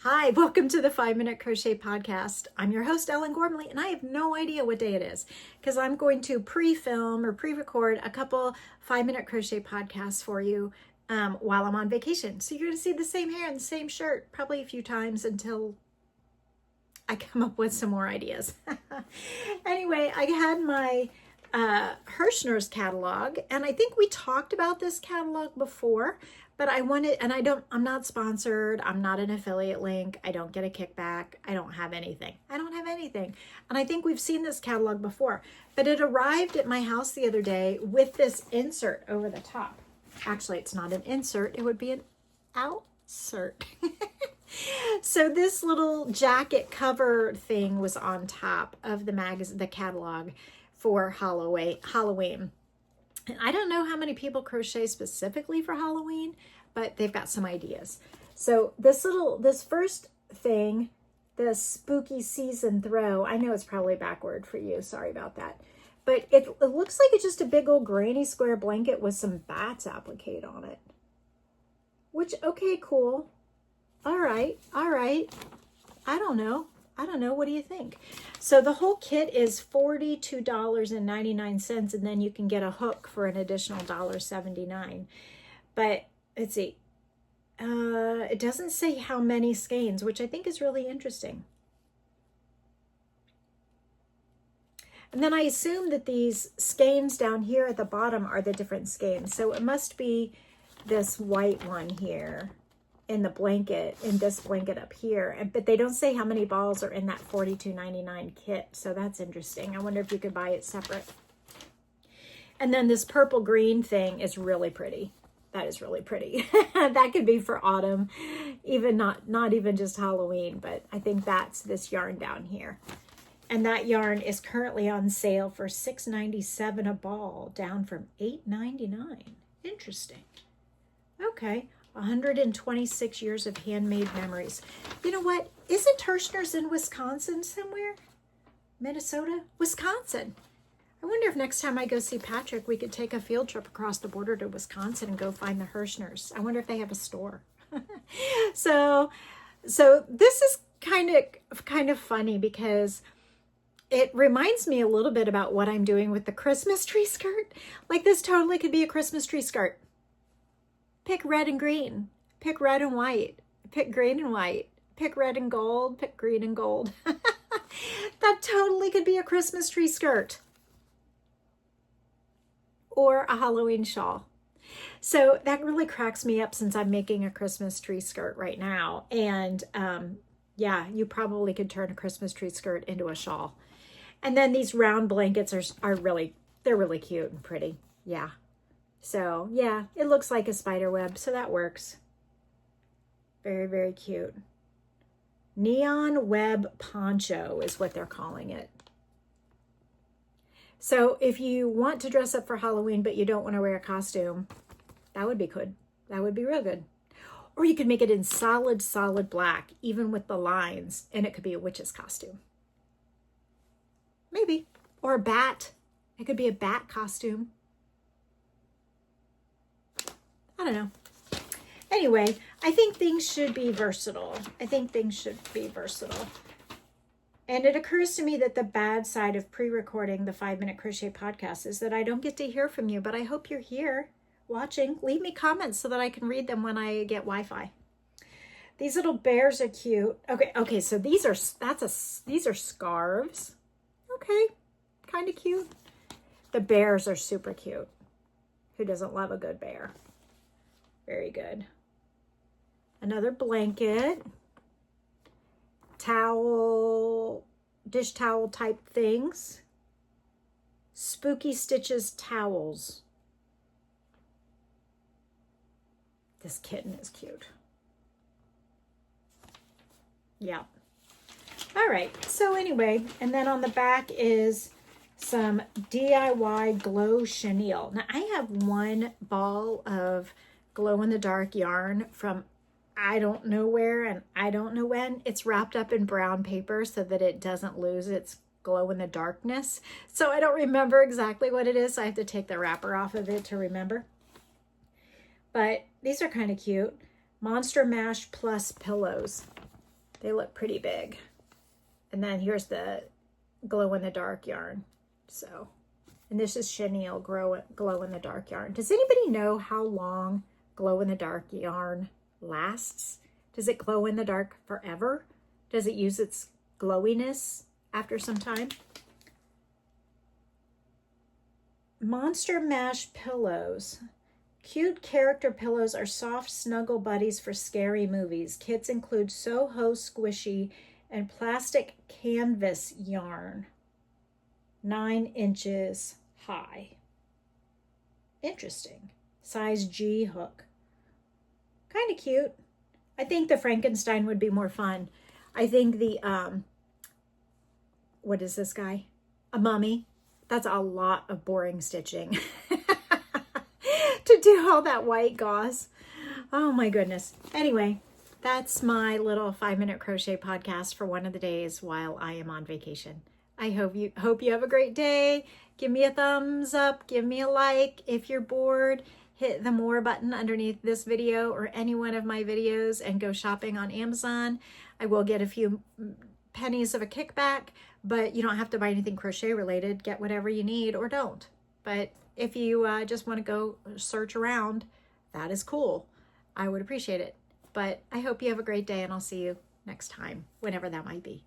Hi, welcome to the 5-Minute Crochet Podcast. I'm your host, Ellen Gormley, and I have no idea what day it is because I'm going to pre-film or pre-record a couple 5-Minute Crochet podcasts for you while I'm on vacation. So you're going to see the same hair and the same shirt probably a few times until I come up with some more ideas. Anyway, I had my Hirschner's catalog, and I think we talked about this catalog before, but I wanted, and I'm not sponsored. I'm not an affiliate link. I don't get a kickback. I don't have anything. And I think we've seen this catalog before, but it arrived at my house the other day with this insert over the top. Actually, it's not an insert. It would be an outsert. So this little jacket cover thing was on top of the catalog for Halloween. And I don't know how many people crochet specifically for Halloween, but they've got some ideas. So this first thing, the spooky season throw, I know it's probably backward for you. Sorry about that. But it looks like it's just a big old granny square blanket with some bats appliqued on it. Which, okay, cool. All right. I don't know. What do you think? So the whole kit is $42.99, and then you can get a hook for an additional $1.79. But let's see. It doesn't say how many skeins, which I think is really interesting. And then I assume that these skeins down here at the bottom are the different skeins. So it must be this white one here in the blanket, in this blanket up here, but they don't say how many balls are in that $42.99 kit, so that's interesting. I wonder if you could buy it separate. And then this purple green thing is really pretty. That is really pretty. That could be for autumn, even not even just Halloween, but I think that's this yarn down here. And that yarn is currently on sale for $6.97 a ball, down from $8.99. Interesting. Okay. 126 years of handmade memories. You know what? Isn't Hirschner's in Wisconsin somewhere? Minnesota? Wisconsin. I wonder if next time I go see Patrick, we could take a field trip across the border to Wisconsin and go find the Hirschner's. I wonder if they have a store. So this is kind of funny because it reminds me a little bit about what I'm doing with the Christmas tree skirt. Like this totally could be a Christmas tree skirt. Pick red and green, pick red and white, pick green and white, pick red and gold, pick green and gold. That totally could be a Christmas tree skirt or a Halloween shawl. So that really cracks me up since I'm making a Christmas tree skirt right now. And yeah, you probably could turn a Christmas tree skirt into a shawl. And then these round blankets are really cute and pretty. Yeah. So yeah, it looks like a spider web, so that works. Very, very cute. Neon web poncho is what they're calling it. So if you want to dress up for Halloween, but you don't want to wear a costume, that would be good. That would be real good. Or you could make it in solid black, even with the lines, and it could be a witch's costume. Maybe. Or a bat. It could be a bat costume. I don't know. Anyway, I think things should be versatile. And it occurs to me that the bad side of pre-recording the 5-Minute Crochet Podcast is that I don't get to hear from you, but I hope you're here watching. Leave me comments so that I can read them when I get Wi-Fi. These little bears are cute. Okay, so these are scarves. Okay, kind of cute. The bears are super cute. Who doesn't love a good bear? Very good. Another blanket, towel, dish towel type things. Spooky Stitches towels. This kitten is cute. Yeah. All right. So anyway, and then on the back is some DIY glow chenille. Now I have one ball of glow-in-the-dark yarn from I don't know where and I don't know when. It's wrapped up in brown paper so that it doesn't lose its glow-in-the-darkness. So I don't remember exactly what it is. So I have to take the wrapper off of it to remember. But these are kind of cute. Monster Mash Plus pillows. They look pretty big. And then here's the glow-in-the-dark yarn. So, and this is chenille glow-in-the-dark yarn. Does anybody know how long glow-in-the-dark yarn lasts? Does it glow in the dark forever? Does it use its glowiness after some time? Monster Mash pillows. Cute character pillows are soft snuggle buddies for scary movies. Kits include Soho Squishy and plastic canvas yarn, 9 inches high. Interesting. Size G hook. Kind of cute. I think the Frankenstein would be more fun. I think the, what is this guy? A mummy. That's a lot of boring stitching to do all that white gauze. Oh my goodness. Anyway, that's my little 5-minute crochet podcast for one of the days while I am on vacation. I hope you have a great day. Give me a thumbs up. Give me a like. If you're bored, hit the more button underneath this video or any one of my videos and go shopping on Amazon. I will get a few pennies of a kickback, but you don't have to buy anything crochet related. Get whatever you need or don't. But if you just want to go search around, that is cool. I would appreciate it. But I hope you have a great day, and I'll see you next time, whenever that might be.